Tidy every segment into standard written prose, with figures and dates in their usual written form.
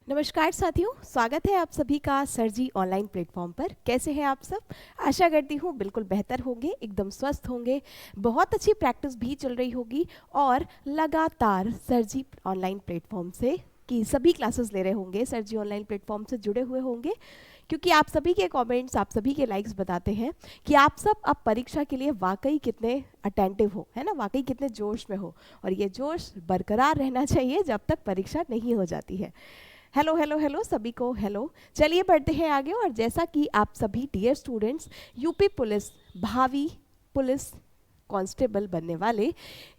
नमस्कार साथियों, स्वागत है आप सभी का सर जी ऑनलाइन प्लेटफॉर्म पर। कैसे हैं आप सब? आशा करती हूँ बिल्कुल बेहतर होंगे, एकदम स्वस्थ होंगे, बहुत अच्छी प्रैक्टिस भी चल रही होगी और लगातार सर जी ऑनलाइन प्लेटफॉर्म से की सभी क्लासेस ले रहे होंगे, सर जी ऑनलाइन प्लेटफॉर्म से जुड़े हुए होंगे, क्योंकि आप सभी के कमेंट्स, आप सभी के लाइक्स बताते हैं कि आप सब अब परीक्षा के लिए वाकई कितने अटेंटिव हो, है ना, वाकई कितने जोश में हो। और ये जोश बरकरार रहना चाहिए जब तक परीक्षा नहीं हो जाती है। हेलो हेलो हेलो सभी को हेलो। चलिए बढ़ते हैं आगे। और जैसा कि आप सभी डियर स्टूडेंट्स यूपी पुलिस भावी पुलिस कांस्टेबल बनने वाले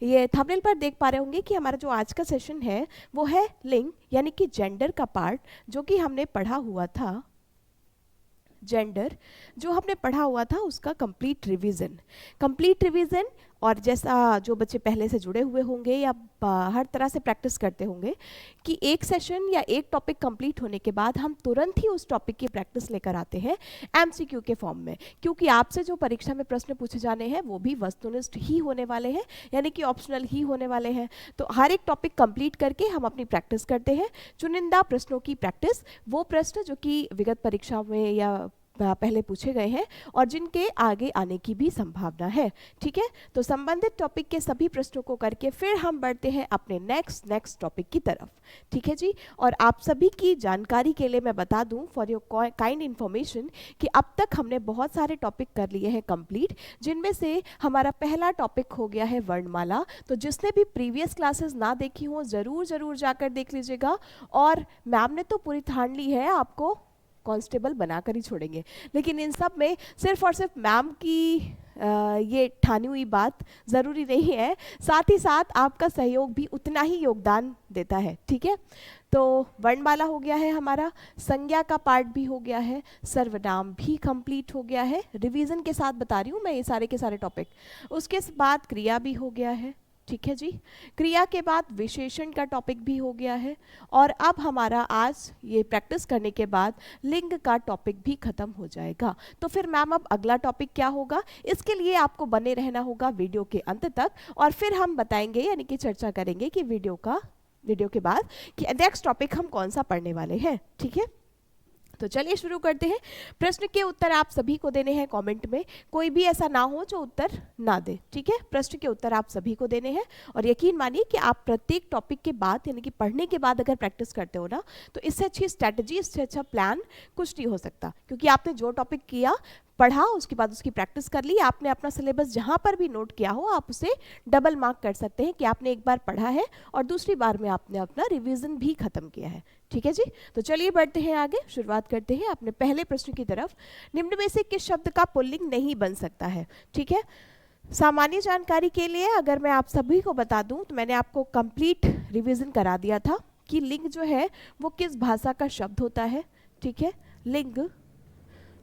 ये थंबनेल पर देख पा रहे होंगे कि हमारा जो आज का सेशन है वो है लिंग यानी कि जेंडर का पार्ट, जो कि हमने पढ़ा हुआ था। जेंडर जो हमने पढ़ा हुआ था उसका कंप्लीट रिवीजन। और जैसा जो बच्चे पहले से जुड़े हुए होंगे या हर तरह से प्रैक्टिस करते होंगे कि एक सेशन या एक टॉपिक कंप्लीट होने के बाद हम तुरंत ही उस टॉपिक की प्रैक्टिस लेकर आते हैं एमसीक्यू के फॉर्म में, क्योंकि आपसे जो परीक्षा में प्रश्न पूछे जाने हैं वो भी वस्तुनिष्ठ ही होने वाले हैं, यानी कि ऑप्शनल ही होने वाले हैं। तो हर एक टॉपिक कंप्लीट करके हम अपनी प्रैक्टिस करते हैं, चुनिंदा प्रश्नों की प्रैक्टिस, वो प्रश्न जो कि विगत परीक्षा में या पहले पूछे गए हैं और जिनके आगे आने की भी संभावना है। ठीक है, तो संबंधित टॉपिक के सभी प्रश्नों को करके फिर हम बढ़ते हैं अपने नेक्स्ट टॉपिक की तरफ। ठीक है जी। और आप सभी की जानकारी के लिए मैं बता दूं, फॉर योर काइंड इन्फॉर्मेशन, कि अब तक हमने बहुत सारे टॉपिक कर लिए हैं कंप्लीट, जिनमें से हमारा पहला टॉपिक हो गया है वर्णमाला। तो जिसने भी प्रीवियस क्लासेस ना देखी हो जरूर जाकर देख लीजिएगा। और मैम ने तो पूरी ठान ली है आपको कांस्टेबल बनाकर ही छोड़ेंगे, लेकिन इन सब में सिर्फ और सिर्फ मैम की ये ठानी हुई बात ज़रूरी नहीं है, साथ ही साथ आपका सहयोग भी उतना ही योगदान देता है। ठीक है, तो वर्णमाला हो गया है हमारा, संज्ञा का पार्ट भी हो गया है, सर्वनाम भी कंप्लीट हो गया है, रिवीजन के साथ बता रही हूँ मैं ये सारे के सारे टॉपिक। उसके बाद क्रिया भी हो गया है। ठीक है जी, क्रिया के बाद विशेषण का टॉपिक भी हो गया है। और अब हमारा आज ये प्रैक्टिस करने के बाद लिंग का टॉपिक भी खत्म हो जाएगा। तो फिर मैम अब अगला टॉपिक क्या होगा, इसके लिए आपको बने रहना होगा वीडियो के अंत तक, और फिर हम बताएंगे यानी कि चर्चा करेंगे कि वीडियो के बाद कि नेक्स्ट टॉपिक हम कौन सा पढ़ने वाले हैं। ठीक है, तो चलिए शुरू करते हैं। प्रश्न के उत्तर आप सभी को देने हैं कमेंट में, कोई भी ऐसा ना हो जो उत्तर ना दे। ठीक है, प्रश्न के उत्तर आप सभी को देने हैं। और यकीन मानिए कि आप प्रत्येक टॉपिक के बाद यानी कि पढ़ने के बाद अगर प्रैक्टिस करते हो ना, तो इससे अच्छी स्ट्रैटेजी, इससे अच्छा प्लान कुछ नहीं हो सकता, क्योंकि आपने जो टॉपिक किया पढ़ा, उसके बाद उसकी प्रैक्टिस कर ली, आपने अपना सिलेबस जहां पर भी नोट किया हो आप उसे डबल मार्क कर सकते हैं कि आपने एक बार पढ़ा है और दूसरी बार में आपने अपना रिवीजन भी खत्म किया है। ठीक है जी, तो चलिए बढ़ते हैं आगे, शुरुआत करते हैं अपने पहले प्रश्न की तरफ। निम्न में से किस शब्द का पुल्लिंग नहीं बन सकता है? ठीक है, सामान्य जानकारी के लिए अगर मैं आप सभी को बता दूं, तो मैंने आपको कंप्लीट रिवीजन करा दिया था कि लिंग जो है वो किस भाषा का शब्द होता है। ठीक है, लिंग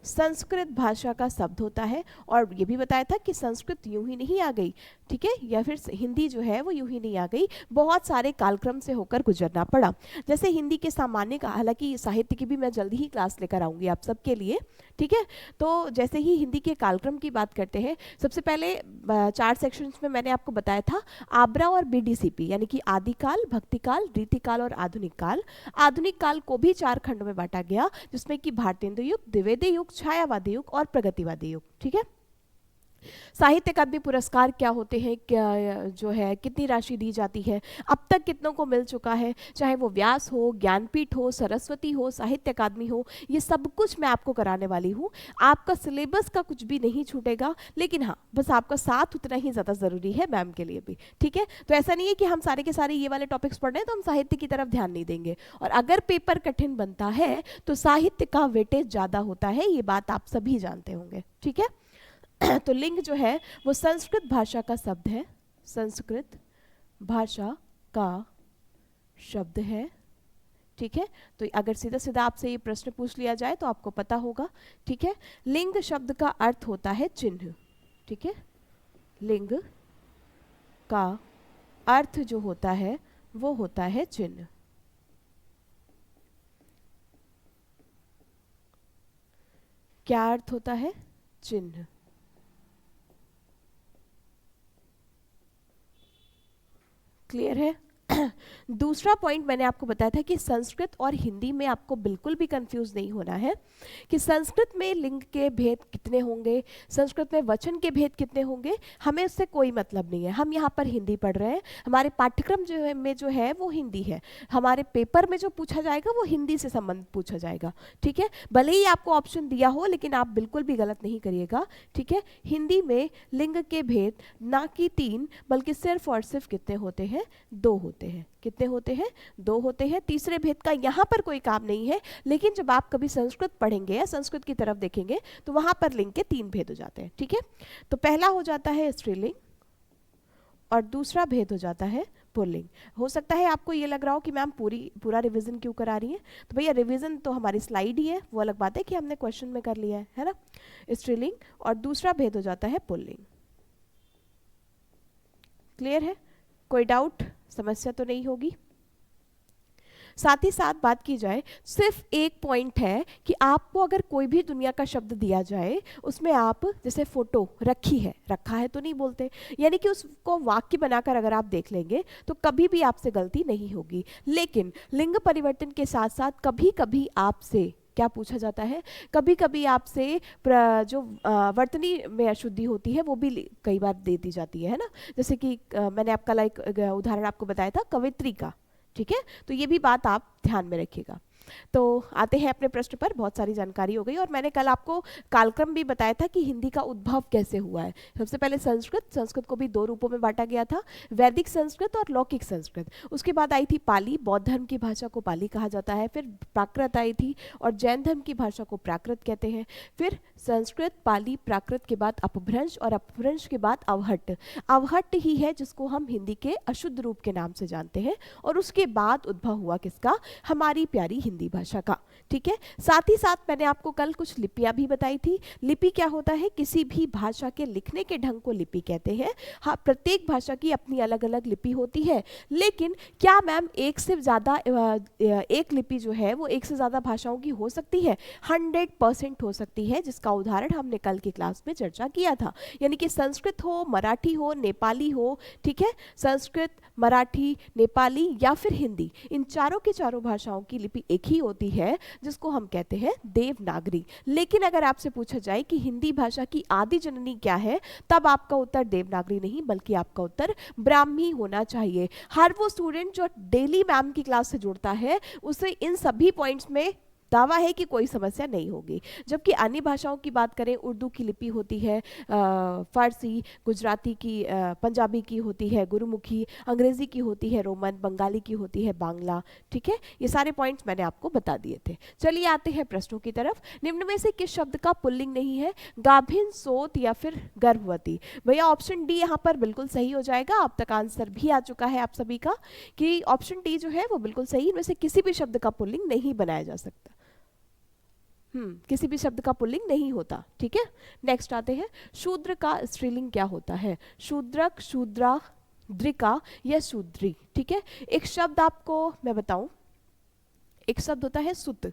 संस्कृत भाषा का शब्द होता है, और ये भी बताया था कि संस्कृत यूं ही नहीं आ गई, ठीक है, या फिर हिंदी जो है वो यूं ही नहीं आ गई, बहुत सारे कालक्रम से होकर गुजरना पड़ा। जैसे हिंदी के सामान्य का, हालांकि साहित्य की भी मैं जल्दी ही क्लास लेकर आऊंगी आप सबके लिए। ठीक है, तो जैसे ही हिंदी के कालक्रम की बात करते हैं, सबसे पहले 4 सेक्शंस में मैंने आपको बताया था आब्रा और बीडीसीपी, यानी कि आदिकाल, भक्तिकाल, रीतिकाल और आधुनिक काल। आधुनिक काल को भी 4 खंडों में बांटा गया, जिसमें कि भारतेंदु युग, द्विवेदी युग, छायावादी युग और प्रगतिवादी युग। ठीक है, साहित्य अकादमी पुरस्कार क्या होते हैं, क्या जो है कितनी राशि दी जाती है, अब तक कितनों को मिल चुका है, चाहे वो व्यास हो, ज्ञानपीठ हो, सरस्वती हो, साहित्य अकादमी हो, ये सब कुछ मैं आपको कराने वाली हूँ। आपका सिलेबस का कुछ भी नहीं छूटेगा, लेकिन हाँ बस आपका साथ उतना ही ज़्यादा ज़रूरी है मैम के लिए भी। ठीक है, तो ऐसा नहीं है कि हम सारे के सारे ये वाले टॉपिक्स पढ़ रहे हैं तो हम साहित्य की तरफ ध्यान नहीं देंगे, और अगर पेपर कठिन बनता है तो साहित्य का वेटेज ज़्यादा होता है, ये बात आप सभी जानते होंगे। ठीक है, तो लिंग जो है वो संस्कृत भाषा का शब्द है, संस्कृत भाषा का शब्द है। ठीक है, तो अगर सीधा सीधा आपसे ये प्रश्न पूछ लिया जाए तो आपको पता होगा। ठीक है, लिंग शब्द का अर्थ होता है चिन्ह। ठीक है, लिंग का अर्थ जो होता है वो होता है चिन्ह। क्या अर्थ होता है? चिन्ह। क्लियर है? दूसरा पॉइंट मैंने आपको बताया था कि संस्कृत और हिंदी में आपको बिल्कुल भी कंफ्यूज नहीं होना है कि संस्कृत में लिंग के भेद कितने होंगे, संस्कृत में वचन के भेद कितने होंगे, हमें उससे कोई मतलब नहीं है। हम यहाँ पर हिंदी पढ़ रहे हैं, हमारे पाठ्यक्रम जो है वो हिंदी है, हमारे पेपर में जो पूछा जाएगा वो हिंदी से संबंधित पूछा जाएगा। ठीक है, भले ही आपको ऑप्शन दिया हो लेकिन आप बिल्कुल भी गलत नहीं करिएगा। ठीक है, हिंदी में लिंग के भेद ना कि 3 बल्कि सिर्फ और सिर्फ कितने होते हैं, 2 होते हैं। कितने होते हैं, 2 होते हैं। तीसरे भेद का यहाँ पर कोई काम नहीं है, लेकिन जब आप कभी संस्कृत पढ़ेंगे या संस्कृत की तरफ देखेंगे तो वहां पर लिंग के 3 भेद हो जाते हैं। ठीक है, तो पहला हो जाता है स्त्रीलिंग और दूसरा भेद हो जाता है पुल्लिंग। हो सकता है आपको ये लग रहा हो कि मैम पूरा रिवीजन क्यों करा रही है, तो भैया रिवीजन तो हमारी स्लाइड ही है, वो अलग बात है कि हमने क्वेश्चन में कर लिया है ना। स्त्रीलिंग और दूसरा भेद हो जाता है पुल्लिंग। क्लियर है, कोई डाउट, समस्या तो नहीं होगी। साथ ही साथ बात की जाए, सिर्फ एक पॉइंट है कि आपको अगर कोई भी दुनिया का शब्द दिया जाए, उसमें आप जैसे फोटो रखी है, रखा है तो नहीं बोलते, यानी कि उसको वाक्य बनाकर अगर आप देख लेंगे तो कभी भी आपसे गलती नहीं होगी। लेकिन लिंग परिवर्तन के साथ साथ कभी कभी आपसे क्या पूछा जाता है, कभी कभी आपसे जो वर्तनी में अशुद्धि होती है वो भी कई बार दे दी जाती है ना। जैसे कि मैंने आपका उदाहरण आपको बताया था कवित्री का। ठीक है, तो ये भी बात आप ध्यान में रखिएगा। तो आते हैं अपने प्रश्न पर, बहुत सारी जानकारी हो गई और मैंने कल आपको कालक्रम भी बताया था कि हिंदी का उद्भव कैसे हुआ है। सबसे पहले संस्कृत को भी 2 रूपों में बांटा गया था, वैदिक संस्कृत और लौकिक संस्कृत। उसके बाद आई थी पाली, बौद्ध धर्म की भाषा को पाली कहा जाता है। फिर प्राकृत आई थी और जैन धर्म की भाषा को प्राकृत कहते हैं। फिर संस्कृत, पाली, प्राकृत के बाद अपभ्रंश और अपभ्रंश के बाद अवहट्ट। अवहट्ट ही है जिसको हम हिंदी के अशुद्ध रूप के नाम से जानते हैं और उसके बाद उद्भव हुआ किसका, हमारी प्यारी हिंदी भाषा का। ठीक है, साथ ही साथ मैंने आपको कल कुछ लिपियां भी बताई थी। लिपि क्या होता है, किसी भी भाषा के लिखने के ढंग को लिपि कहते हैं। हाँ, प्रत्येक भाषा की अपनी अलग अलग लिपि होती है, लेकिन क्या मैम एक से ज़्यादा एक लिपि जो है वो एक से ज़्यादा भाषाओं की हो सकती है? 100% हो सकती है, जिसका उदाहरण हमने कल की क्लास में चर्चा किया था। यानी कि संस्कृत हो, मराठी हो, नेपाली हो, ठीक है, संस्कृत, मराठी, नेपाली या फिर हिंदी, इन चारों की चारों भाषाओं की लिपि एक ही होती है जिसको हम कहते हैं देवनागरी। लेकिन अगर आपसे पूछा जाए कि हिंदी भाषा की आदि जननी क्या है, तब आपका उत्तर देवनागरी नहीं बल्कि आपका उत्तर ब्राह्मी होना चाहिए। हर वो स्टूडेंट जो डेली मैम की क्लास से जुड़ता है उसे इन सभी पॉइंट्स में दावा है कि कोई समस्या नहीं होगी। जबकि अन्य भाषाओं की बात करें, उर्दू की लिपि होती है फारसी, गुजराती की, पंजाबी की होती है गुरुमुखी, अंग्रेजी की होती है रोमन, बंगाली की होती है बांग्ला। ठीक है, ये सारे पॉइंट्स मैंने आपको बता दिए थे। चलिए आते हैं प्रश्नों की तरफ। निम्न में से किस शब्द का पुल्लिंग नहीं है, गाभिन, सोत या फिर गर्भवती? भैया ऑप्शन डी यहाँ पर बिल्कुल सही हो जाएगा। अब तक आंसर भी आ चुका है आप सभी का कि ऑप्शन डी जो है वो बिल्कुल सही। इनमें से किसी भी शब्द का पुल्लिंग नहीं बनाया जा सकता। किसी भी शब्द का पुल्लिंग नहीं होता। ठीक है, नेक्स्ट आते हैं, शूद्र का स्त्रीलिंग क्या होता है? शूद्रक, शूद्रा, द्रिका या शूद्री? ठीक है, एक शब्द आपको मैं बताऊं, एक शब्द होता है सुत,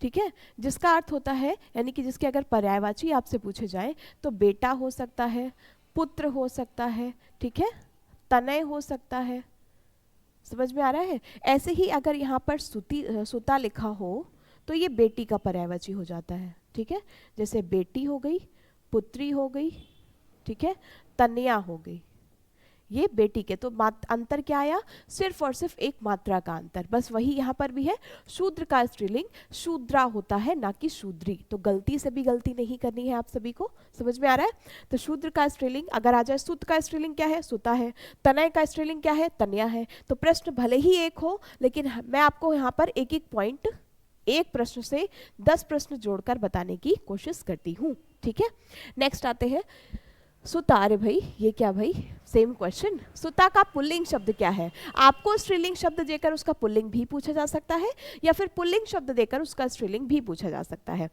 ठीक है, जिसका अर्थ होता है, यानी कि जिसके अगर पर्यायवाची आपसे पूछे जाए तो बेटा हो सकता है, पुत्र हो सकता है, ठीक है, तनय हो सकता है। समझ में आ रहा है? ऐसे ही अगर यहाँ पर सुता लिखा हो तो ये बेटी का पर्यायवाची हो जाता है। ठीक है, जैसे बेटी हो गई, पुत्री हो गई, ठीक है, तनया हो गई, ये बेटी के। तो अंतर क्या आया? सिर्फ और सिर्फ एक मात्रा का अंतर, बस वही यहाँ पर भी है। शूद्र का स्त्रीलिंग शूद्रा होता है, ना कि शूद्री। तो गलती से भी गलती नहीं करनी है आप सभी को। समझ में आ रहा है? तो शूद्र का स्त्रीलिंग अगर आ जाए, सुत का स्त्रीलिंग क्या है? सुता है। तनय का स्त्रीलिंग क्या है? तनया है। तो प्रश्न भले ही एक हो, लेकिन मैं आपको यहाँ पर एक एक पॉइंट, एक प्रश्न से 10 प्रश्न जोड़कर बताने की कोशिश करती हूँ। ठीक है, नेक्स्ट आते हैं, सुता। अरे भाई ये क्या भाई, सेम क्वेश्चन। सुता का पुल्लिंग शब्द क्या है? आपको स्त्रीलिंग शब्द देकर उसका पुल्लिंग भी पूछा जा सकता है, या फिर पुल्लिंग शब्द देकर उसका स्त्रीलिंग भी पूछा जा सकता है।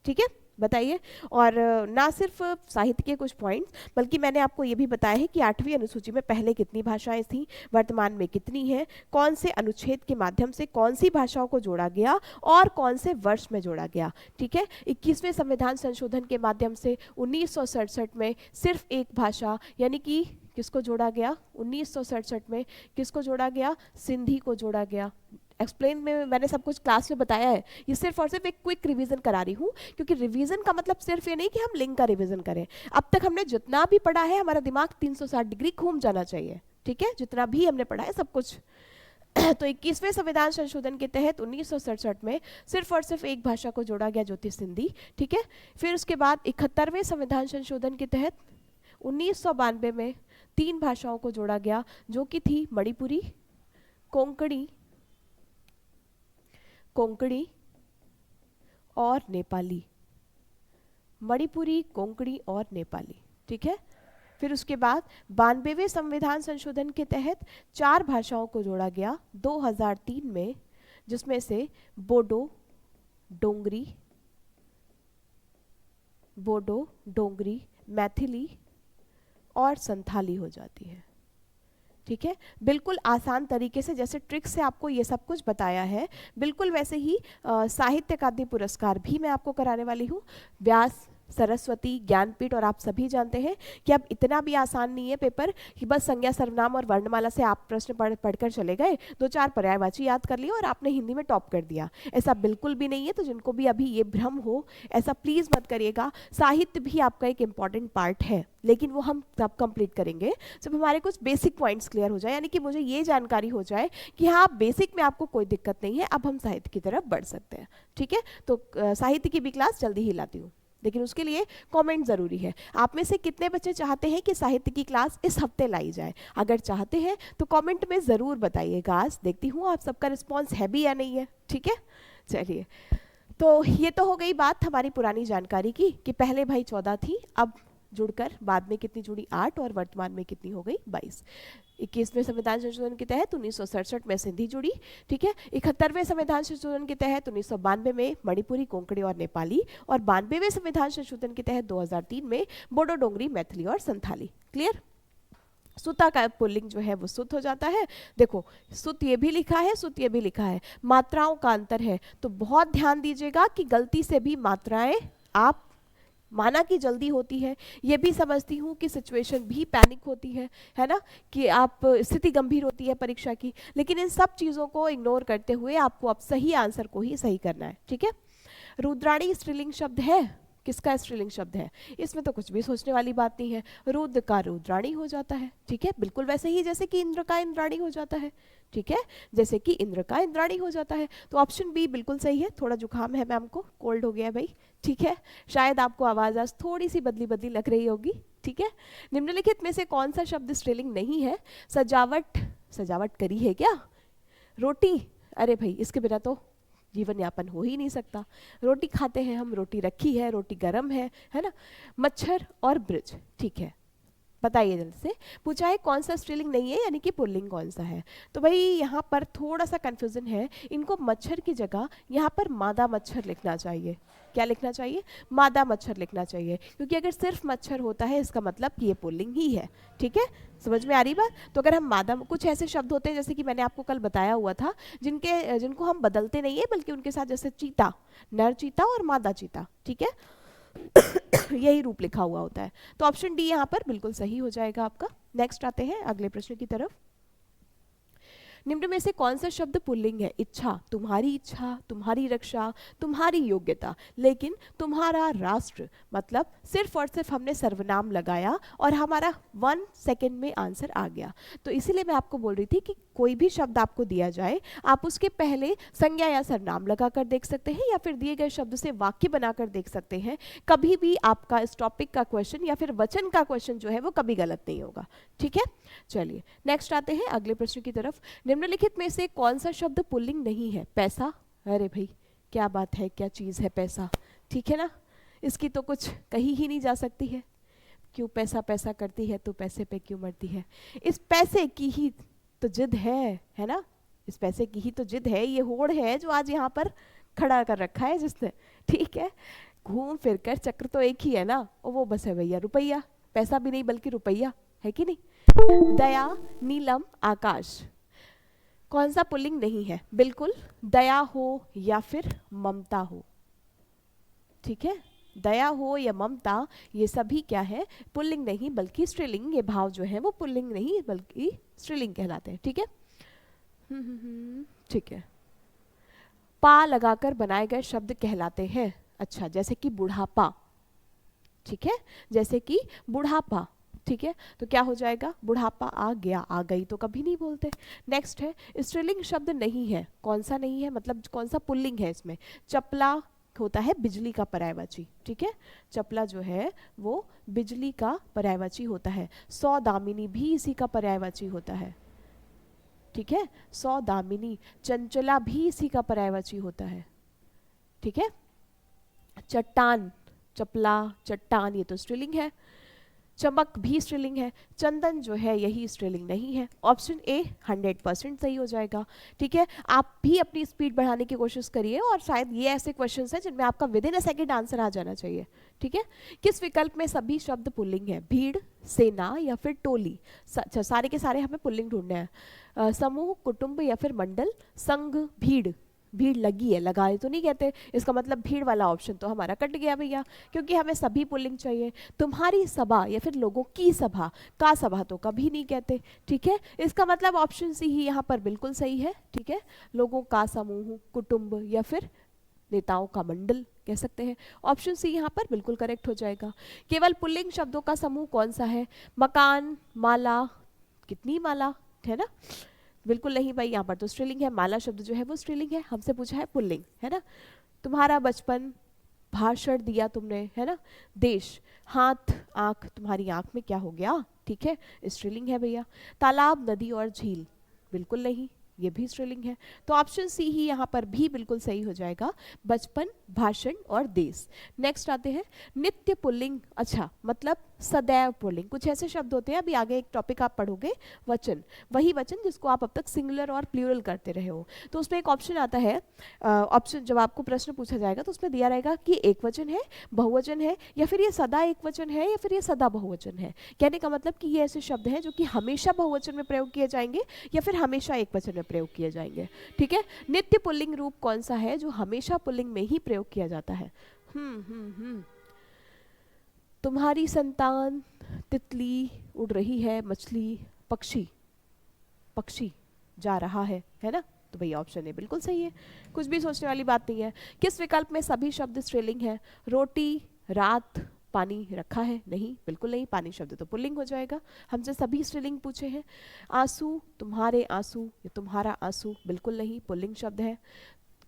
ठीक है, बताइए। और ना सिर्फ साहित्य के कुछ पॉइंट्स, बल्कि मैंने आपको ये भी बताया है कि 8वीं अनुसूची में पहले कितनी भाषाएं थीं, वर्तमान में कितनी हैं, कौन से अनुच्छेद के माध्यम से कौन सी भाषाओं को जोड़ा गया और कौन से वर्ष में जोड़ा गया। ठीक है, 21वें संविधान संशोधन के माध्यम से 1967 में सिर्फ एक भाषा, यानी कि किसको जोड़ा गया? 1967 में किसको जोड़ा गया? सिंधी को जोड़ा गया। एक्सप्लेन में मैंने सब कुछ क्लास में बताया है, ये सिर्फ और सिर्फ एक क्विक रिवीजन करा रही हूँ, क्योंकि रिवीजन का मतलब सिर्फ ये नहीं कि हम लिंक का रिवीजन करें। अब तक हमने जितना भी पढ़ा है हमारा दिमाग 360 डिग्री घूम जाना चाहिए, ठीक है, जितना भी हमने पढ़ा है सब कुछ। तो 21वें संविधान संशोधन के तहत 1967 में सिर्फ और सिर्फ एक भाषा को जोड़ा गया, जो थी सिंधी, ठीक है। फिर उसके बाद 71वें संविधान संशोधन के तहत 1992 में 3 भाषाओं को जोड़ा गया, जो कि थी मणिपुरी, कोंकणी और नेपाली। मणिपुरी, कोंकणी और नेपाली, ठीक है। फिर उसके बाद 92वें संविधान संशोधन के तहत 4 भाषाओं को जोड़ा गया 2003 में, जिसमें से बोडो, डोंगरी, मैथिली और संथाली हो जाती है, ठीक है। बिल्कुल आसान तरीके से, जैसे ट्रिक से आपको ये सब कुछ बताया है, बिल्कुल वैसे ही साहित्य अकादमी पुरस्कार भी मैं आपको कराने वाली हूँ। व्यास, सरस्वती, ज्ञानपीठ, और आप सभी जानते हैं कि अब इतना भी आसान नहीं है पेपर कि बस संज्ञा, सर्वनाम और वर्णमाला से आप प्रश्न पढ़कर चले गए, 2-4 पर्यायवाची याद कर लिए और आपने हिंदी में टॉप कर दिया। ऐसा बिल्कुल भी नहीं है। तो जिनको भी अभी ये भ्रम हो, ऐसा प्लीज मत करिएगा। साहित्य भी आपका एक इंपॉर्टेंट पार्ट है, लेकिन वो हम तब कंप्लीट करेंगे जब हमारे कुछ बेसिक पॉइंट्स क्लियर हो जाए, यानी कि मुझे ये जानकारी हो जाए कि हाँ बेसिक में आपको कोई दिक्कत नहीं है, अब हम साहित्य की तरफ बढ़ सकते हैं, ठीक है। तो साहित्य की भी क्लास जल्दी ही लाती हूँ, लेकिन उसके लिए कमेंट जरूरी है। आप में से कितने बच्चे चाहते हैं कि साहित्य की क्लास इस हफ्ते लाई जाए? अगर चाहते हैं तो कमेंट में जरूर बताइएगा। आज देखती हूँ आप सबका रिस्पांस है भी या नहीं है, ठीक है। चलिए, तो ये तो हो गई बात हमारी पुरानी जानकारी की कि पहले भाई 14 थी, अब जुड़कर बाद में कितनी जुड़ी? 8, और वर्तमान में कितनी हो गई? 22। 21वें संविधान संशोधन के तहत 1967 में सिंधी जुड़ी, ठीक है। 71वें संविधान संशोधन के तहत 1992 में मणिपुरी, कोंकणी और नेपाली, और 92वें संविधान संशोधन के तहत 2003 में बोडो, डोंगरी, मैथिली और संथाली। क्लियर? सुता का पुल्लिंग जो है वो सुत हो जाता है। देखो, सुत ये भी लिखा है, सुत ये भी लिखा है, मात्राओं का अंतर है, तो बहुत ध्यान दीजिएगा कि गलती से भी मात्राएं आप माना कि जल्दी होती है, ये भी समझती हूँ कि सिचुएशन भी पैनिक होती है ना, कि आप स्थिति गंभीर होती है परीक्षा की, लेकिन इन सब चीज़ों को इग्नोर करते हुए आपको अब सही आंसर को ही सही करना है, ठीक है। रुद्राणी स्त्रीलिंग शब्द है, किसका स्त्रीलिंग शब्द है? इसमें तो कुछ भी सोचने वाली बात नहीं है, रुद्र का रुद्राणी हो जाता है, ठीक है। बिल्कुल वैसे ही जैसे कि इंद्र का इंद्राणी हो जाता है, ठीक है, जैसे कि इंद्र का इंद्राणी हो जाता है। तो ऑप्शन बी बिल्कुल सही है। थोड़ा जुकाम है मैम को, कोल्ड हो गया है भाई, ठीक है, शायद आपको आवाज आज थोड़ी सी बदली बदली लग रही होगी, ठीक है। निम्नलिखित में से कौन सा शब्द स्त्रीलिंग नहीं है? सजावट करी है क्या? रोटी, अरे भाई इसके बिना तो जीवन यापन हो ही नहीं सकता। रोटी खाते हैं हम, रोटी रखी है, रोटी गरम है ना। मच्छर और ब्रिज, ठीक है, बताइए जल्दी से। पूछा है कौन सा स्त्रीलिंग नहीं है, यानी कि पुल्लिंग कौन सा है। तो भाई यहाँ पर थोड़ा सा कंफ्यूजन है, इनको मच्छर की जगह यहाँ पर मादा मच्छर लिखना चाहिए। क्या लिखना चाहिए? मादा मच्छर लिखना चाहिए, क्योंकि अगर सिर्फ मच्छर होता है इसका मतलब कि ये पुल्लिंग ही है, ठीक है। समझ में आ रही बात? तो अगर हम मादा, कुछ ऐसे शब्द होते हैं जैसे कि मैंने आपको कल बताया हुआ था, जिनको हम बदलते नहीं है, बल्कि उनके साथ जैसे चीता, नर चीता और मादा चीता, ठीक है, यही रूप लिखा हुआ होता है। तो ऑप्शन डी यहाँ पर बिल्कुल सही हो जाएगा आपका। नेक्स्ट आते हैं अगले प्रश्न की तरफ। निम्न में से कौन सा शब्द पुल्लिंग है? इच्छा, तुम्हारी रक्षा, तुम्हारी योग्यता। लेकिन तुम्हारा राष्ट्र मतलब सिर्फ और सिर्फ हमने सर्वनाम लगाया और हमारा 1 सेकेंड में आंसर आ गया। तो इसीलिए मैं आपको बोल रही थी कि कोई भी शब्द आपको दिया जाए, आप उसके पहले संज्ञा या सर्वनाम लगाकर देख सकते हैं, या फिर दिए गए शब्द से वाक्य बनाकर देख सकते हैं। कभी भी आपका इस टॉपिक का क्वेश्चन या फिर वचन का क्वेश्चन जो है वो कभी गलत नहीं होगा, ठीक है। चलिए नेक्स्ट आते हैं अगले प्रश्न की तरफ। निम्नलिखित में से कौन सा शब्द पुल्लिंग नहीं है? पैसा, अरे भाई क्या बात है, क्या चीज़ है पैसा, ठीक है ना, इसकी तो कुछ कही ही नहीं जा सकती है। क्यों पैसा पैसा करती है तो पैसे पे क्यों मरती है? इस पैसे की ही तो जिद है ना, इस पैसे की ही तो जिद है, ये होड़ है जो आज यहाँ पर खड़ा कर रखा है जिसने, ठीक है। घूम फिर कर चक्र तो एक ही है ना, और वो बस है भैया रुपया, पैसा भी नहीं बल्कि रुपया, है कि नहीं। दया, नीलम, आकाश, कौन सा पुल्लिंग नहीं है? बिल्कुल दया हो या फिर ममता हो, ठीक है। दया हो या ममता, ये सभी क्या है, पुल्लिंग नहीं बल्कि स्त्रीलिंग, ये भाव जो है वो पुल्लिंग नहीं बल्कि स्त्रीलिंग कहलाते हैं। ठीक है, ठीक है। पा लगाकर बनाए गए शब्द कहलाते हैं, अच्छा, जैसे कि बुढ़ापा, ठीक है, जैसे कि बुढ़ापा, ठीक है, तो क्या हो जाएगा, बुढ़ापा आ गया, आ गई तो कभी नहीं बोलते। नेक्स्ट है, स्त्रीलिंग शब्द नहीं है, कौन सा नहीं है, मतलब कौन सा पुल्लिंग है इसमें, चपला होता है बिजली का पर्यायवाची, ठीक है, चपला जो है वो बिजली का पर्यायवाची होता है। सौदामिनी भी इसी का पर्यायवाची होता है, ठीक है, सौदामिनी। चंचला भी इसी का पर्यायवाची होता है, ठीक है। चट्टान, चपला, चट्टान, ये तो स्त्रीलिंग है। चमक भी स्त्रीलिंग है। चंदन जो है यही स्त्रीलिंग नहीं है। ऑप्शन ए 100% सही हो जाएगा, ठीक है। आप भी अपनी स्पीड बढ़ाने की कोशिश करिए और शायद ये ऐसे क्वेश्चंस हैं जिनमें आपका within a second answer आ जाना चाहिए, ठीक है। किस विकल्प में सभी शब्द पुल्लिंग है, भीड़, सेना या फिर टोली। अच्छा, सारे के सारे हमें पुल्लिंग ढूंढने हैं। समूह, कुटुंब या फिर मंडल, संघ, भीड़। भीड़ लगी है, लगाए तो नहीं कहते, इसका मतलब भीड़ वाला ऑप्शन तो हमारा कट गया भैया, क्योंकि हमें सभी पुल्लिंग चाहिए। तुम्हारी सभा या फिर लोगों की सभा, का सभा तो कभी नहीं कहते, ठीक है, इसका मतलब ऑप्शन सी ही यहाँ पर बिल्कुल सही है, ठीक है। लोगों का समूह, कुटुंब या फिर नेताओं का मंडल कह सकते हैं। ऑप्शन सी यहाँ पर बिल्कुल करेक्ट हो जाएगा। केवल पुल्लिंग शब्दों का समूह कौन सा है, मकान, माला, कितनी माला, है ना, बिल्कुल नहीं भाई, यहाँ पर तो स्त्रीलिंग है, माला शब्द जो है वो स्त्रीलिंग है, हमसे पूछा है पुल्लिंग, है ना। तुम्हारा बचपन, भाषण दिया तुमने, है ना। देश, हाथ, आंख, तुम्हारी आंख में क्या हो गया, ठीक है, स्त्रीलिंग है भैया। तालाब, नदी और झील, बिल्कुल नहीं, ये भी स्त्रीलिंग है। तो ऑप्शन सी ही यहाँ पर भी बिल्कुल सही हो जाएगा, बचपन, भाषण और देश। नेक्स्ट आते हैं, नित्य पुल्लिंग, अच्छा मतलब सदैव पुल्लिंग। कुछ ऐसे शब्द होते हैं, अभी आगे एक टॉपिक आप पढ़ोगे, वचन, वही वचन जिसको आप अब तक सिंगुलर और प्लूरल करते रहे हो। तो उसमें एक ऑप्शन आता है, ऑप्शन जब आपको प्रश्न पूछा जाएगा तो उसमें दिया रहेगा कि एक वचन है, बहुवचन है, या फिर ये सदा एक वचन है, या फिर ये सदा बहुवचन है। कहने का मतलब कि ये ऐसे शब्द हैं जो कि हमेशा बहुवचन में प्रयोग किए जाएंगे या फिर हमेशा एक वचन में प्रयोग किए जाएंगे, ठीक है। नित्य पुल्लिंग रूप कौन सा है जो हमेशा पुल्लिंग में ही प्रयोग किया जाता है। तुम्हारी संतान, तितली उड़ रही है, मछली, पक्षी, पक्षी जा रहा है ना, तो भैया ऑप्शन ए बिल्कुल सही है, कुछ भी सोचने वाली बात नहीं है। किस विकल्प में सभी शब्द स्त्रीलिंग है, रोटी, रात, पानी रखा है, नहीं, बिल्कुल नहीं, पानी शब्द तो पुल्लिंग हो जाएगा, हमसे सभी स्त्रीलिंग पूछे हैं। आंसू, तुम्हारे आंसू, ये तुम्हारा आंसू, बिल्कुल नहीं, पुल्लिंग शब्द है।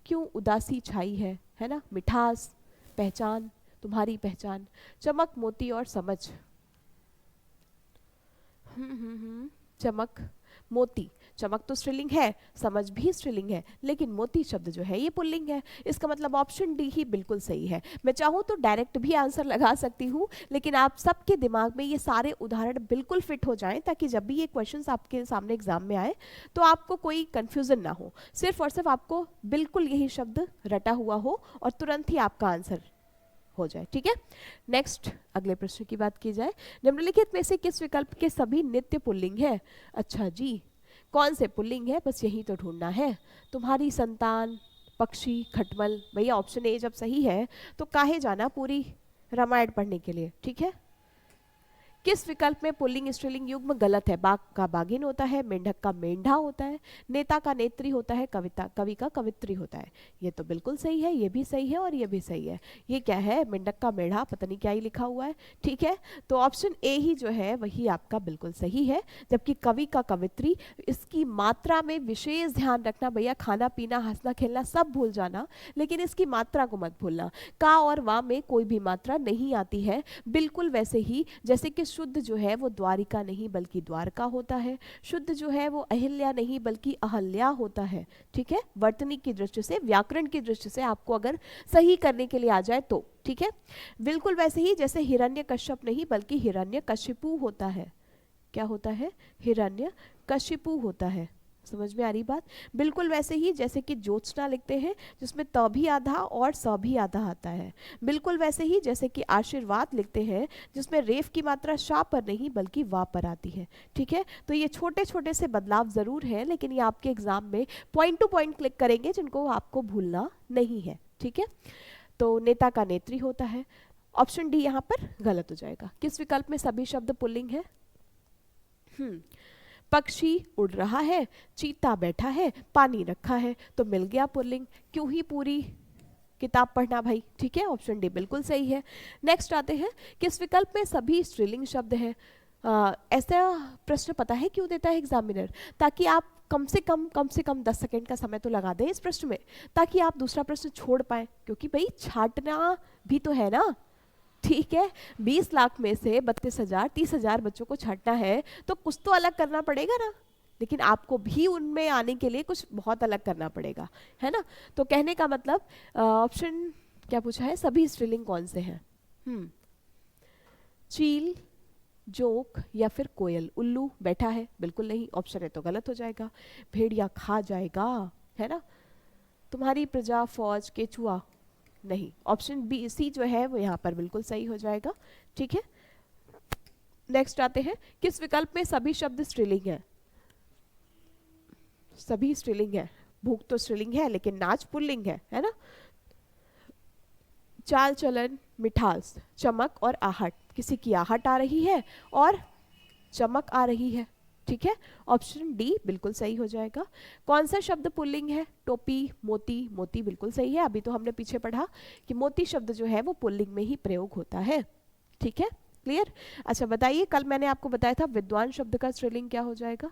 क्यों उदासी छाई है ना, मिठास, पहचान, तुम्हारी पहचान। चमक, मोती और समझ, चमक, मोती, चमक तो स्त्रीलिंग है, समझ भी स्त्रीलिंग है, लेकिन मोती शब्द जो है ये पुल्लिंग है। इसका मतलब ऑप्शन डी ही बिल्कुल सही है। मैं चाहूँ तो डायरेक्ट भी आंसर लगा सकती हूँ, लेकिन आप सबके दिमाग में ये सारे उदाहरण बिल्कुल फिट हो जाएं, ताकि जब भी ये क्वेश्चंस आपके सामने एग्जाम में आए तो आपको कोई कंफ्यूजन ना हो, सिर्फ और सिर्फ आपको बिल्कुल यही शब्द रटा हुआ हो और तुरंत ही आपका आंसर हो जाए, ठीक है। नेक्स्ट, अगले प्रश्न की बात की जाए, निम्नलिखित में से किस विकल्प के सभी नित्य पुल्लिंग है। अच्छा जी, कौन से पुल्लिंग है, बस यही तो ढूंढना है। तुम्हारी संतान, पक्षी, खटमल, भैया ऑप्शन ए जब सही है तो काहे जाना पूरी रामायण पढ़ने के लिए, ठीक है। किस विकल्प में पुल्लिंग स्त्रीलिंग युग्म गलत है, बाघ का बाघिन होता है, मेंढक का मेंढा होता है, नेता का नेत्री होता है, कविता कवि का कवित्री होता है। ये तो बिल्कुल सही है, ये भी सही है और ये भी सही है। ये क्या है, मेंढक का मेढ़ा, पता नहीं क्या ही लिखा हुआ है, ठीक है। तो ऑप्शन ए ही जो है वही आपका बिल्कुल सही है। जबकि कवि का कवित्री, इसकी मात्रा में विशेष ध्यान रखना भैया, खाना पीना हंसना खेलना सब भूल जाना, लेकिन इसकी मात्रा को मत भूलना। का और वा में कोई भी मात्रा नहीं आती है, बिल्कुल वैसे ही जैसे कि शुद्ध जो है वो द्वारिका नहीं बल्कि द्वारका होता है, शुद्ध जो है वो अहिल्या नहीं बल्कि अहल्या होता है, ठीक है। वर्तनी की दृष्टि से, व्याकरण की दृष्टि से आपको अगर सही करने के लिए आ जाए तो, ठीक है। बिल्कुल वैसे ही जैसे हिरण्यकश्यप नहीं बल्कि हिरण्यकशिपु होता है। क्या होता है, हिरण्यकशिपु होता है। समझ में आ रही बात। बिल्कुल वैसे ही जैसे कि ज्योत्सना लिखते हैं जिसमें त भी आधा और स भी आधा आता है। बिल्कुल वैसे ही जैसे कि आशीर्वाद लिखते हैं जिसमें रेफ की मात्रा शा पर नहीं बल्कि वा पर आती है, ठीक है। तो ये छोटे छोटे से बदलाव जरूर हैं, लेकिन ये आपके एग्जाम में पॉइंट टू पॉइंट क्लिक करेंगे जिनको आपको भूलना नहीं है, ठीक है। तो नेता का नेत्री होता है, ऑप्शन डी यहाँ पर गलत हो जाएगा। किस विकल्प में सभी शब्द पुल्लिंग है? पक्षी उड़ रहा है, चीता बैठा है, पानी रखा है, तो मिल गया पुल्लिंग। क्यों ही पूरी किताब पढ़ना भाई, ठीक है, ऑप्शन डी बिल्कुल सही है। नेक्स्ट आते हैं, किस विकल्प में सभी स्त्रीलिंग शब्द हैं? ऐसा प्रश्न पता है क्यों देता है एग्जामिनर? ताकि आप कम से कम 10 सेकंड का समय तो लगा दें इस प्रश्न में, ताकि आप दूसरा प्रश्न छोड़ पाए, क्योंकि भाई छांटना भी तो है ना, ठीक है। 20 लाख में से 32,000 30,000 बच्चों को छांटना है, तो कुछ तो अलग करना पड़ेगा ना, लेकिन आपको भी उनमें आने के लिए कुछ बहुत अलग करना पड़ेगा, है ना। तो कहने का मतलब ऑप्शन क्या पूछा है, सभी स्त्रीलिंग कौन से हैं? चील, जोक या फिर कोयल। उल्लू बैठा है, बिल्कुल नहीं, ऑप्शन है तो गलत हो जाएगा। भेड़िया खा जाएगा, है ना। तुम्हारी प्रजा, फौज, केचुआ, नहीं, ऑप्शन बी सी जो है वो यहाँ पर बिल्कुल सही हो जाएगा, ठीक है। नेक्स्ट आते हैं, किस विकल्प में सभी शब्द स्त्रीलिंग है? सभी स्त्रीलिंग है। भूख तो स्त्रीलिंग है, लेकिन नाच पुल्लिंग है ना। चाल चलन, मिठास, चमक और आहट। किसी की आहट आ रही है और चमक आ रही है, ठीक है, ऑप्शन डी बिल्कुल सही हो जाएगा। कौन सा शब्द पुल्लिंग है? टोपी, मोती। मोती बिल्कुल सही है, अभी तो हमने पीछे पढ़ा कि मोती शब्द जो है वो पुल्लिंग में ही प्रयोग होता है, ठीक है, क्लियर। अच्छा बताइए, कल मैंने आपको बताया था विद्वान शब्द का स्त्रीलिंग क्या हो जाएगा?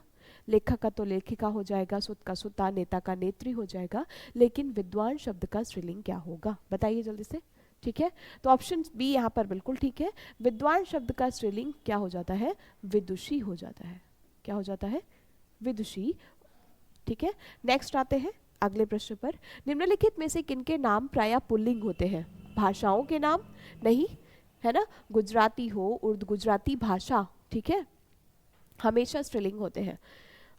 लेखक का तो लेखिका हो जाएगा, सुत का सुता, नेता का नेत्री हो जाएगा, लेकिन विद्वान शब्द का स्त्रीलिंग क्या होगा? बताइए जल्दी से, ठीक है। तो ऑप्शन बी यहाँ पर बिल्कुल ठीक है। विद्वान शब्द का स्त्रीलिंग क्या हो जाता है? विदुषी हो जाता है। क्या हो जाता है? विदुषी, ठीक है। नेक्स्ट आते हैं अगले प्रश्न पर। निम्नलिखित में से किनके नाम प्रायः पुल्लिंग होते हैं? भाषाओं के नाम? नहीं, है ना। गुजराती हो, उर्दू, गुजराती भाषा, ठीक है, हमेशा स्त्रीलिंग होते हैं।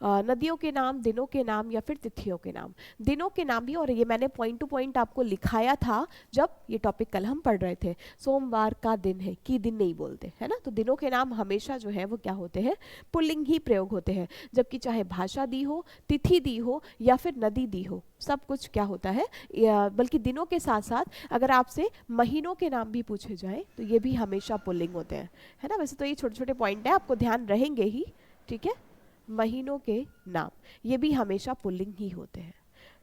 नदियों के नाम, दिनों के नाम या फिर तिथियों के नाम? दिनों के नाम भी, और ये मैंने पॉइंट टू पॉइंट आपको लिखाया था जब ये टॉपिक कल हम पढ़ रहे थे। सोमवार का दिन है, की दिन नहीं बोलते, है ना। तो दिनों के नाम हमेशा जो है वो क्या होते हैं? पुल्लिंग ही प्रयोग होते हैं। जबकि चाहे भाषा दी हो, तिथि दी हो या फिर नदी दी हो, सब कुछ क्या होता है, बल्कि दिनों के साथ साथ अगर आपसे महीनों के नाम भी पूछे जाए तो ये भी हमेशा पुल्लिंग होते हैं, है ना। वैसे तो ये छोटे छोटे पॉइंट है, आपको ध्यान रहेंगे ही, ठीक है। महीनों के नाम ये भी हमेशा पुल्लिंग ही होते हैं।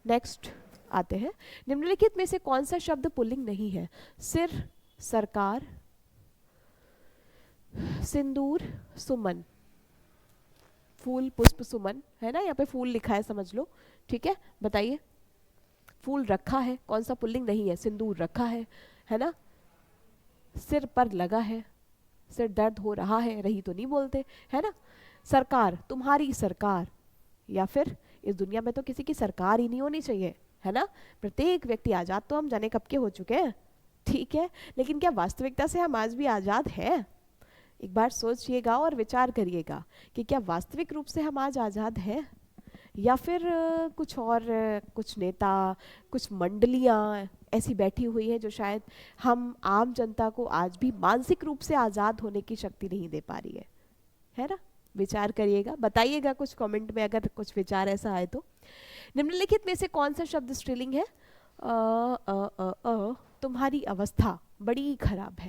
नेक्स्ट आते हैं, निम्नलिखित में से कौन सा शब्द पुल्लिंग नहीं है? सिर, सरकार, सिंदूर, सुमन। फूल, पुष्प, सुमन, है ना, यहाँ पे फूल लिखा है समझ लो, ठीक है। बताइए, फूल रखा है, कौन सा पुल्लिंग नहीं है? सिंदूर रखा है ना। सिर पर लगा है, सिर दर्द हो रहा है, रही तो नहीं बोलते, है ना। सरकार, तुम्हारी सरकार, या फिर इस दुनिया में तो किसी की सरकार ही नहीं होनी चाहिए, है ना। प्रत्येक व्यक्ति आजाद तो हम जाने कब के हो चुके हैं, ठीक है, लेकिन क्या वास्तविकता से हम आज भी आजाद हैं? एक बार सोचिएगा और विचार करिएगा कि क्या वास्तविक रूप से हम आज आजाद हैं, या फिर कुछ और, कुछ नेता, कुछ मंडलियां ऐसी बैठी हुई हैं जो शायद हम आम जनता को आज भी मानसिक रूप से आजाद होने की शक्ति नहीं दे पा रही है ना। विचार करिएगा, बताइएगा कुछ कमेंट में अगर कुछ विचार ऐसा आए तो। निम्नलिखित में से कौन सा शब्द स्त्रीलिंग है? तुम्हारी अवस्था बड़ी खराब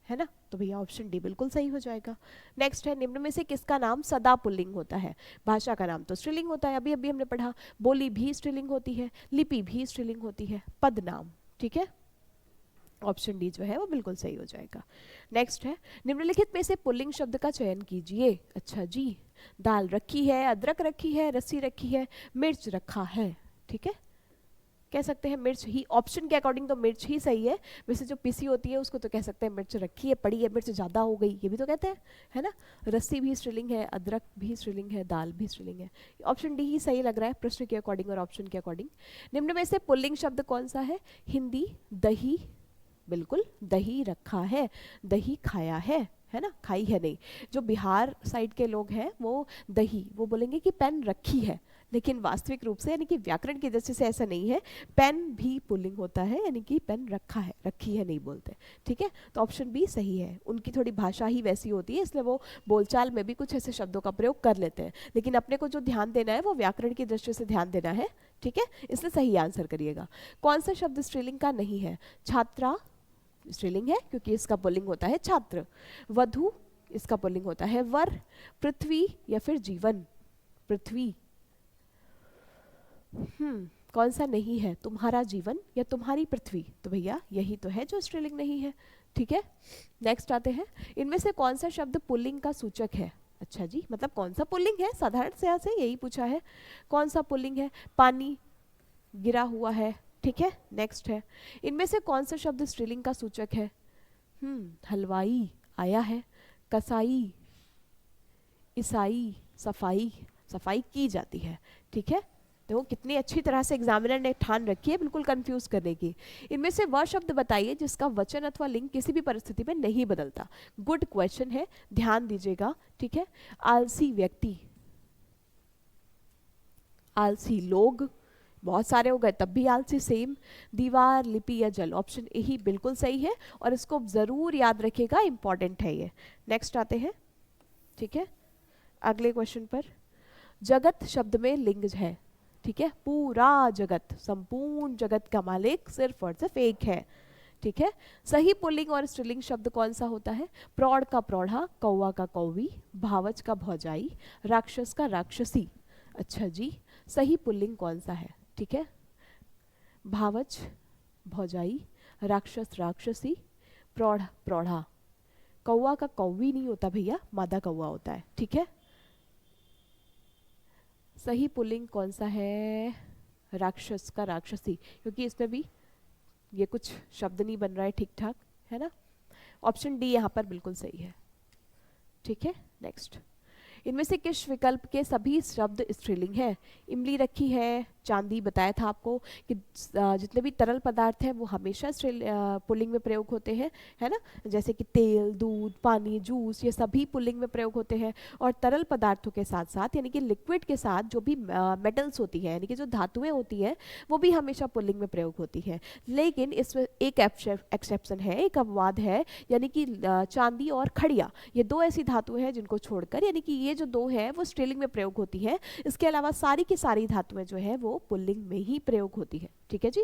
है ना। तो भैया ऑप्शन डी बिल्कुल सही हो जाएगा। नेक्स्ट है, निम्न में से किसका नाम सदा पुल्लिंग होता है? भाषा का नाम तो स्त्रीलिंग होता है, अभी अभी हमने पढ़ा। बोली भी स्त्रीलिंग होती है, लिपि भी स्त्रीलिंग होती है, पद नाम, ठीक है, ऑप्शन डी जो है वो बिल्कुल सही हो जाएगा। नेक्स्ट है, निम्नलिखित में से पुल्लिंग शब्द का चयन कीजिए। अच्छा जी, दाल रखी है, अदरक रखी है, रस्सी रखी है, मिर्च रखा है, ठीक है, कह सकते हैं मिर्च ही, ऑप्शन के अकॉर्डिंग तो मिर्च ही सही है। वैसे जो पिसी होती है उसको तो कह सकते हैं मिर्च रखी है, पड़ी है, मिर्च ज़्यादा हो गई, ये भी तो कहते हैं, है ना। रस्सी भी स्त्रीलिंग है, अदरक भी स्त्रीलिंग है, दाल भी स्त्रीलिंग है, ऑप्शन डी ही सही लग रहा है प्रश्न के अकॉर्डिंग और ऑप्शन के अकॉर्डिंग। निम्न में से पुल्लिंग शब्द कौन सा है? हिंदी, दही, बिल्कुल दही रखा है, दही खाया है ना, खाई है नहीं। जो बिहार साइड के लोग हैं वो दही, वो बोलेंगे कि पेन रखी है, लेकिन वास्तविक रूप से यानी कि व्याकरण की दृष्टि से ऐसा नहीं है। पेन भी पुल्लिंग होता है, यानी कि पेन रखा है, रखी है नहीं बोलते, ठीक है। तो ऑप्शन बी सही है। उनकी थोड़ी भाषा ही वैसी होती है, इसलिए वो बोलचाल में भी कुछ ऐसे शब्दों का प्रयोग कर लेते हैं, लेकिन अपने को जो ध्यान देना है वो व्याकरण की दृष्टि से ध्यान देना है, ठीक है, इसलिए सही आंसर करिएगा। कौन सा शब्द स्त्रीलिंग का नहीं है? छात्रा, स्त्रीलिंग है क्योंकि इसका पुल्लिंग होता है छात्र। वधु, इसका पुल्लिंग होता है वर। पृथ्वी या फिर जीवन, पृथ्वी। कौन सा नहीं है, तुम्हारा जीवन या तुम्हारी पृथ्वी? तो भैया यही तो है जो स्त्रीलिंग नहीं है। ठीक है, नेक्स्ट आते हैं, इनमें से कौन सा शब्द पुल्लिंग का सूचक है? अच्छा जी, मतलब कौन सा पुल्लिंग है, साधारण से यही पूछा है, कौन सा पुल्लिंग है? पानी, गिरा हुआ है। ठीक है, नेक्स्ट है, इनमें से कौन सा शब्द स्त्रीलिंग का सूचक है? हलवाई आया है, कसाई, ईसाई, सफाई, सफाई की जाती है। ठीक है, देखो कितनी अच्छी तरह से एग्जामिनर ने ठान रखी है बिल्कुल कंफ्यूज करने की। इनमें से वह शब्द बताइए जिसका वचन अथवा लिंग किसी भी परिस्थिति में नहीं बदलता। गुड क्वेश्चन है, ध्यान दीजिएगा। ठीक है, आलसी व्यक्ति, आलसी लोग, बहुत सारे हो गए तब भी आलसी सेम। दीवार, लिपि या जल, ऑप्शन ए ही बिल्कुल सही है और इसको जरूर याद रखिएगा, इंपॉर्टेंट है ये। नेक्स्ट आते हैं, ठीक है, अगले क्वेश्चन पर। जगत शब्द में लिंग है। ठीक है, पूरा जगत, संपूर्ण जगत का मालिक सिर्फ और सिर्फ एक है। ठीक है, सही पुल्लिंग और स्त्रीलिंग शब्द कौन सा होता है? प्रौढ़ का प्रौढ़ा, कौवा का कौवी, भावच का भौजाई, राक्षस का राक्षसी। अच्छा जी, सही पुल्लिंग कौन सा है? ठीक है, भावच, भौजाई, राक्षस राक्षसी, प्रौढ़ प्रौढ़ा। कौवा का कौवी नहीं होता भैया, मादा कौवा होता है। ठीक है, सही पुल्लिंग कौन सा है? राक्षस का राक्षसी, क्योंकि इसमें भी ये कुछ शब्द नहीं बन रहा है ठीक ठाक, है ना। ऑप्शन डी यहाँ पर बिल्कुल सही है। ठीक है, नेक्स्ट, इनमें से किस विकल्प के सभी शब्द स्त्रीलिंग है? इमली रखी है, चांदी बताया था आपको कि जितने भी तरल पदार्थ हैं वो हमेशा पुल्लिंग में प्रयोग होते हैं, है ना। जैसे कि तेल, दूध, पानी, जूस, ये सभी पुल्लिंग में प्रयोग होते हैं। और तरल पदार्थों के साथ साथ यानी कि लिक्विड के साथ जो भी मेटल्स होती है, यानी कि जो धातुएं होती हैं, वो भी हमेशा पुल्लिंग में प्रयोग होती है। लेकिन इसमें एक एक्सेप्शन है, एक अपवाद है, यानी कि चांदी और खड़िया, ये दो ऐसी धातुएं हैं जिनको छोड़कर, यानी कि ये जो दो है वो स्त्रीलिंग में प्रयोग होती है। इसके अलावा सारी की सारी धातुएं जो है वो पुल्लिंग में ही प्रयोग होती है। ठीक है जी,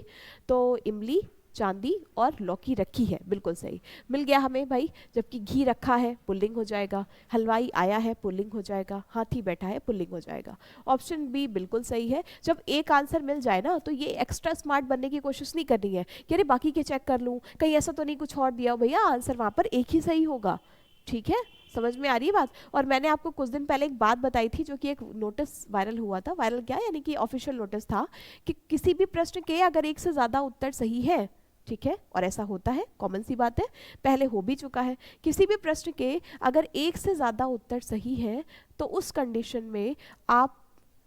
तो इमली, चांदी और लौकी रखी है, बिल्कुल सही मिल गया हमें भाई। जबकि घी रखा है पुल्लिंग हो जाएगा, हलवाई आया है पुल्लिंग हो जाएगा, हाथी बैठा है पुल्लिंग हो जाएगा। ऑप्शन बी बिल्कुल सही है। जब एक आंसर मिल जाए ना तो ये एक्स्ट्रा स्मार्ट बनने की कोशिश नहीं करनी है कि अरे बाकी के चेक कर लूँ, कहीं ऐसा तो नहीं कुछ और दिया हो। भैया आंसर वहाँ पर एक ही सही होगा। ठीक है, समझ में आ रही है बात। और मैंने आपको कुछ दिन पहले एक बात बताई थी, जो कि एक नोटिस वायरल हुआ था, वायरल क्या यानी कि ऑफिशियल नोटिस था, कि किसी भी प्रश्न के अगर एक से ज्यादा उत्तर सही है, ठीक है, और ऐसा होता है, कॉमन सी बात है, पहले हो भी चुका है, किसी भी प्रश्न के अगर एक से ज्यादा उत्तर सही है तो उस कंडीशन में आप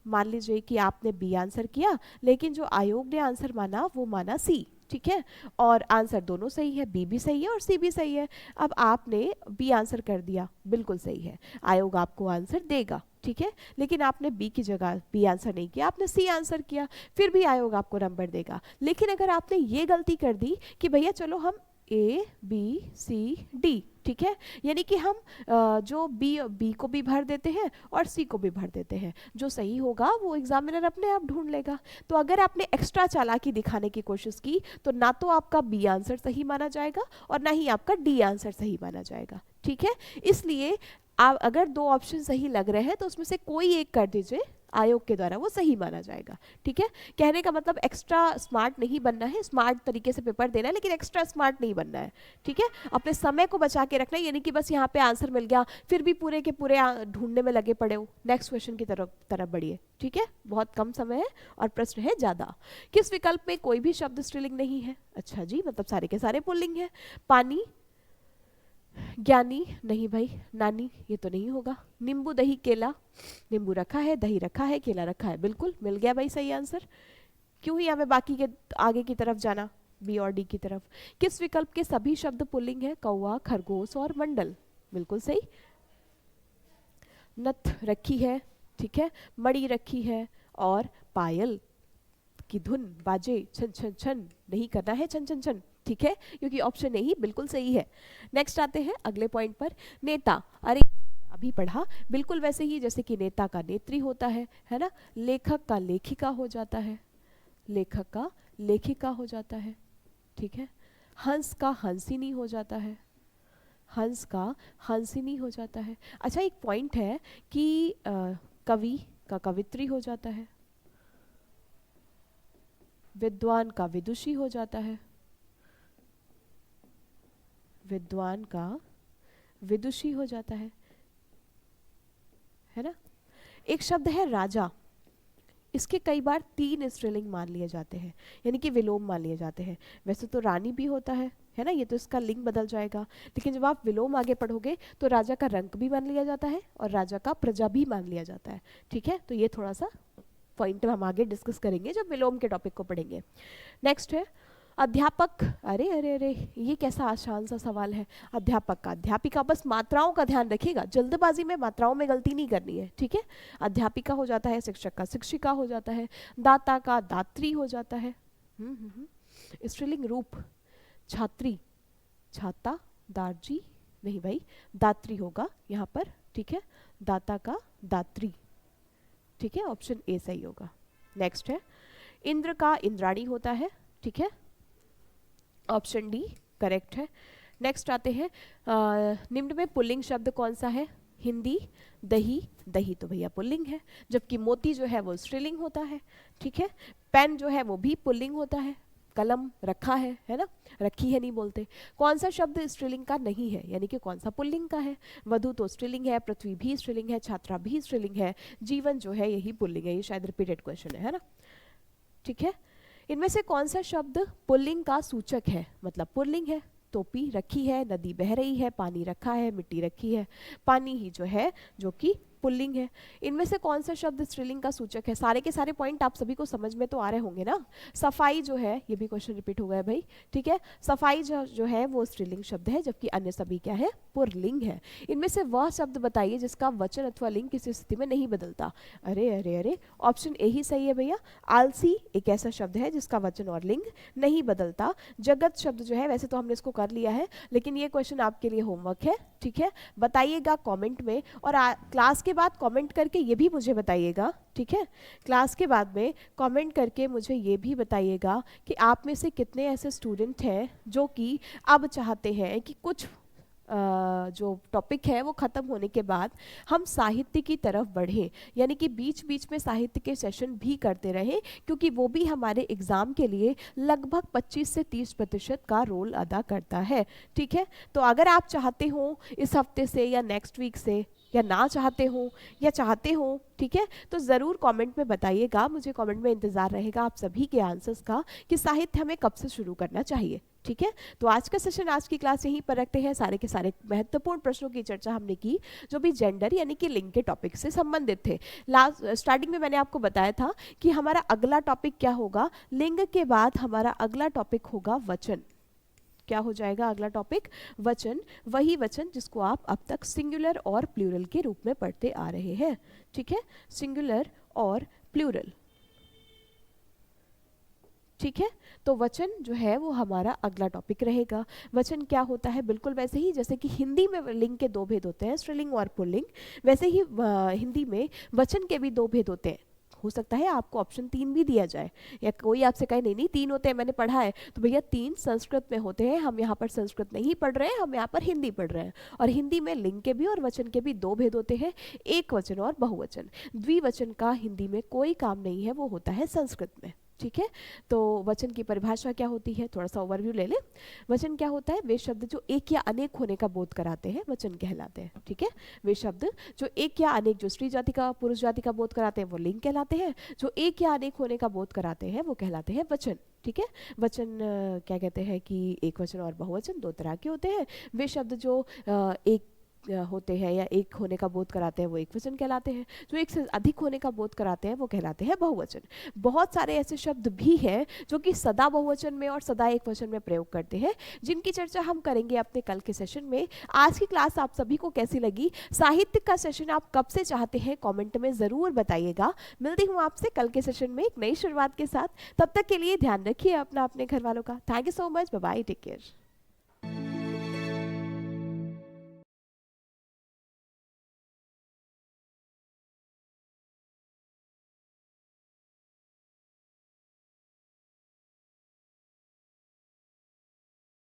मान लीजिए कि आपने बी आंसर किया, लेकिन जो आयोग ने आंसर माना वो माना सी। ठीक है, और आंसर दोनों सही है, बी भी सही है और सी भी सही है। अब आपने बी आंसर कर दिया, बिल्कुल सही है, आयोग आपको आंसर देगा। ठीक है, लेकिन आपने बी की जगह बी आंसर नहीं किया, आपने सी आंसर किया, फिर भी आयोग आपको नंबर देगा। लेकिन अगर आपने ये गलती कर दी कि भैया चलो हम ए बी सी डी, ठीक है, यानी कि हम जो बी को भी भर देते हैं और सी को भी भर देते हैं, जो सही होगा वो एग्जामिनर अपने आप ढूंढ लेगा। तो अगर आपने एक्स्ट्रा चालाकी दिखाने की कोशिश की तो ना तो आपका बी आंसर सही माना जाएगा और ना ही आपका डी आंसर सही माना जाएगा। ठीक है, इसलिए आप अगर दो ऑप्शन सही लग रहे हैं तो उसमें से कोई एक कर दीजिए, आयोग के द्वारा वो सही माना जाएगा। ठीक है, कहने का मतलब एक्स्ट्रा स्मार्ट नहीं बनना है, स्मार्ट तरीके से पेपर देना है, लेकिन एक्स्ट्रा स्मार्ट नहीं बनना है। ठीक है, अपने समय को बचा के रखना है, यानी कि बस यहाँ पे आंसर मिल गया फिर भी पूरे के पूरे ढूंढने में लगे पड़े हो। नेक्स्ट क्वेश्चन की तरफ बढ़िए। ठीक है, बहुत कम समय है और प्रश्न है ज्यादा। किस विकल्प में कोई भी शब्द स्त्रीलिंग नहीं है? अच्छा जी, मतलब सारे के सारे पुल्लिंग है। पानी, ज्ञानी नहीं भाई, नानी ये तो नहीं होगा। नींबू, दही, केला, नींबू रखा है, दही रखा है, केला रखा है, बिल्कुल मिल गया भाई सही आंसर। क्यों ही हमें बाकी के आगे की तरफ जाना, बी और डी की तरफ। किस विकल्प के सभी शब्द पुल्लिंग है? कौवा, खरगोश और मंडल, बिल्कुल सही। नथ रखी है, ठीक है, मणि रखी है और पायल की धुन बाजे छन छन छन, नहीं करना है छन छन छन। ठीक है, क्योंकि ऑप्शन नहीं बिल्कुल सही है। नेक्स्ट आते हैं अगले पॉइंट पर। नेता, अरे अभी पढ़ा, बिल्कुल वैसे ही जैसे कि नेता का नेत्री होता है ना। लेखक का लेखिका हो जाता है, लेखक का लेखिका हो जाता है। ठीक है, हंस का हंसिनी हो जाता है, हंस का हंसिनी हो जाता है। अच्छा एक पॉइंट है कि कवि का कवित्री हो जाता है, विद्वान का विदुषी हो जाता है, विद्वान का विदुषी हो जाता है ना। एक शब्द है राजा, इसके कई बार 3 स्त्रीलिंग मान लिए जाते हैं, यानी कि विलोम मान लिए जाते हैं। वैसे तो रानी भी होता है ना, ये तो इसका लिंग बदल जाएगा, लेकिन जब आप विलोम आगे पढ़ोगे तो राजा का रंक भी मान लिया जाता है और राजा का प्रजा भी मान लिया जाता है। ठीक है, तो ये थोड़ा सा पॉइंट हम आगे डिस्कस करेंगे जब विलोम के टॉपिक को पढ़ेंगे। नेक्स्ट है अध्यापक। अरे अरे अरे, ये कैसा आसान सा सवाल है। अध्यापक का अध्यापिका, बस मात्राओं का ध्यान रखिएगा, जल्दबाजी में मात्राओं में गलती नहीं करनी है। ठीक है, अध्यापिका हो जाता है, शिक्षक का शिक्षिका हो जाता है, दाता का दात्री हो जाता है। स्त्रीलिंग रूप छात्री, छाता, दार्जी नहीं भाई, दात्री होगा यहाँ पर। ठीक है, दाता का दात्री। ठीक है, ऑप्शन ए सही होगा। नेक्स्ट है इंद्र का इंद्राणी होता है। ठीक है, ऑप्शन डी करेक्ट है। नेक्स्ट आते हैं निम्न में पुल्लिंग शब्द कौन सा है। हिंदी दही, दही तो भैया पुल्लिंग है, जबकि मोती जो है वो स्त्रीलिंग होता है। ठीक है, पेन जो है वो भी पुल्लिंग होता है, कलम रखा है ना, रखी है नहीं बोलते। कौन सा शब्द स्त्रीलिंग का नहीं है, यानी कि कौन सा पुल्लिंग का है। वधु तो स्त्रीलिंग है, पृथ्वी भी स्त्रीलिंग है, छात्रा भी स्त्रीलिंग है, जीवन जो है यही पुल्लिंग है। ये शायद रिपीटेड क्वेश्चन है ना। ठीक है, इनमें से कौन सा शब्द पुल्लिंग का सूचक है, मतलब पुल्लिंग है। टोपी रखी है, नदी बह रही है, पानी रखा है, मिट्टी रखी है, पानी ही जो है जो कि पुल्लिंग है। इनमें से कौन सा शब्द स्त्रीलिंग का सूचक है। सारे के सारे पॉइंट आप सभी को समझ में तो आ रहे होंगे ना। सफाई जो है, ये भी क्वेश्चन रिपीट हो गया भाई। ठीक है, सफाई जो है वो स्त्रीलिंग शब्द है, जबकि अन्य सभी क्या है, पुल्लिंग है। इनमें से वह शब्द बताइए जिसका वचन अथवा लिंग किसी स्थिति में नहीं बदलता। अरे अरे अरे, ऑप्शन ए ही सही है भैया। आलसी एक ऐसा शब्द है जिसका वचन और लिंग नहीं बदलता। जगत शब्द जो है, वैसे तो हमने इसको कर लिया है, लेकिन ये क्वेश्चन आपके लिए होमवर्क है। ठीक है, बताइएगा कमेंट में, और क्लास के बाद कमेंट करके ये भी मुझे बताइएगा। ठीक है, क्लास के बाद में कमेंट करके मुझे ये भी बताइएगा कि आप में से कितने ऐसे स्टूडेंट हैं जो कि अब चाहते हैं कि कुछ जो टॉपिक है वो ख़त्म होने के बाद हम साहित्य की तरफ बढ़ें, यानी कि बीच बीच में साहित्य के सेशन भी करते रहें, क्योंकि वो भी हमारे एग्ज़ाम के लिए लगभग 25 से 30% का रोल अदा करता है। ठीक है, तो अगर आप चाहते हो इस हफ्ते से या नेक्स्ट वीक से, या ना चाहते हो या चाहते हो, ठीक है, तो ज़रूर कमेंट में बताइएगा। मुझे कमेंट में इंतज़ार रहेगा आप सभी के आंसर्स का कि साहित्य हमें कब से शुरू करना चाहिए। ठीक है, तो आज का सेशन, आज की क्लास यहीं पर रखते हैं। सारे के सारे महत्वपूर्ण प्रश्नों की चर्चा हमने की जो भी जेंडर यानी कि लिंग के टॉपिक से संबंधित थे। स्टार्टिंग में मैंने आपको बताया था कि हमारा अगला टॉपिक क्या होगा। लिंग के बाद हमारा अगला टॉपिक होगा वचन। क्या हो जाएगा अगला टॉपिक, वचन। वही वचन जिसको आप अब तक सिंगुलर और प्लूरल के रूप में पढ़ते आ रहे हैं। ठीक है, सिंगुलर और प्लूरल। ठीक है, तो वचन जो है वो हमारा अगला टॉपिक रहेगा। वचन क्या होता है, बिल्कुल वैसे ही जैसे कि हिंदी में लिंग के 2 भेद होते हैं, स्त्रीलिंग और पुल्लिंग, वैसे ही हिंदी में वचन के भी 2 भेद होते हैं। हो सकता है आपको ऑप्शन 3 भी दिया जाए, या कोई आपसे कहे नहीं नहीं 3 होते हैं, मैंने पढ़ा है, तो भैया 3 संस्कृत में होते हैं। हम यहाँ पर संस्कृत नहीं पढ़ रहे हैं, हम यहाँ पर हिंदी पढ़ रहे हैं। और हिंदी में लिंग के भी और वचन के भी 2 भेद होते हैं, एक वचन और बहुवचन। द्विवचन का हिंदी में कोई काम नहीं है, वो होता है संस्कृत में। ठीक है, तो वचन की परिभाषा क्या होती है, थोड़ा सा ओवरव्यू ले ले। वचन क्या होता है, वे शब्द जो एक या अनेक होने का बोध कराते हैं वचन कहलाते हैं। ठीक है, वे शब्द जो एक या अनेक, जो स्त्री जाति का पुरुष जाति का बोध कराते हैं वो लिंग कहलाते हैं, जो एक या अनेक होने का बोध कराते हैं वो कहलाते हैं वचन। ठीक है, वचन क्या कहते हैं कि एक वचन और बहुवचन 2 तरह के होते हैं। वे शब्द जो एक होते हैं या एक होने का बोध कराते हैं वो एक वचन कहलाते हैं, जो एक से अधिक होने का बोध कराते हैं वो कहलाते हैं बहुवचन। बहुत सारे ऐसे शब्द भी हैं जो कि सदा बहुवचन में और सदा एक वचन में प्रयोग करते हैं, जिनकी चर्चा हम करेंगे अपने कल के सेशन में। आज की क्लास आप सभी को कैसी लगी, साहित्य का सेशन आप कब से चाहते हैं, कॉमेंट में ज़रूर बताइएगा। मिलती हूँ आपसे कल के सेशन में एक नई शुरुआत के साथ। तब तक के लिए ध्यान रखिए अपना, अपने घर वालों का। Thank you so much, bye bye, take care.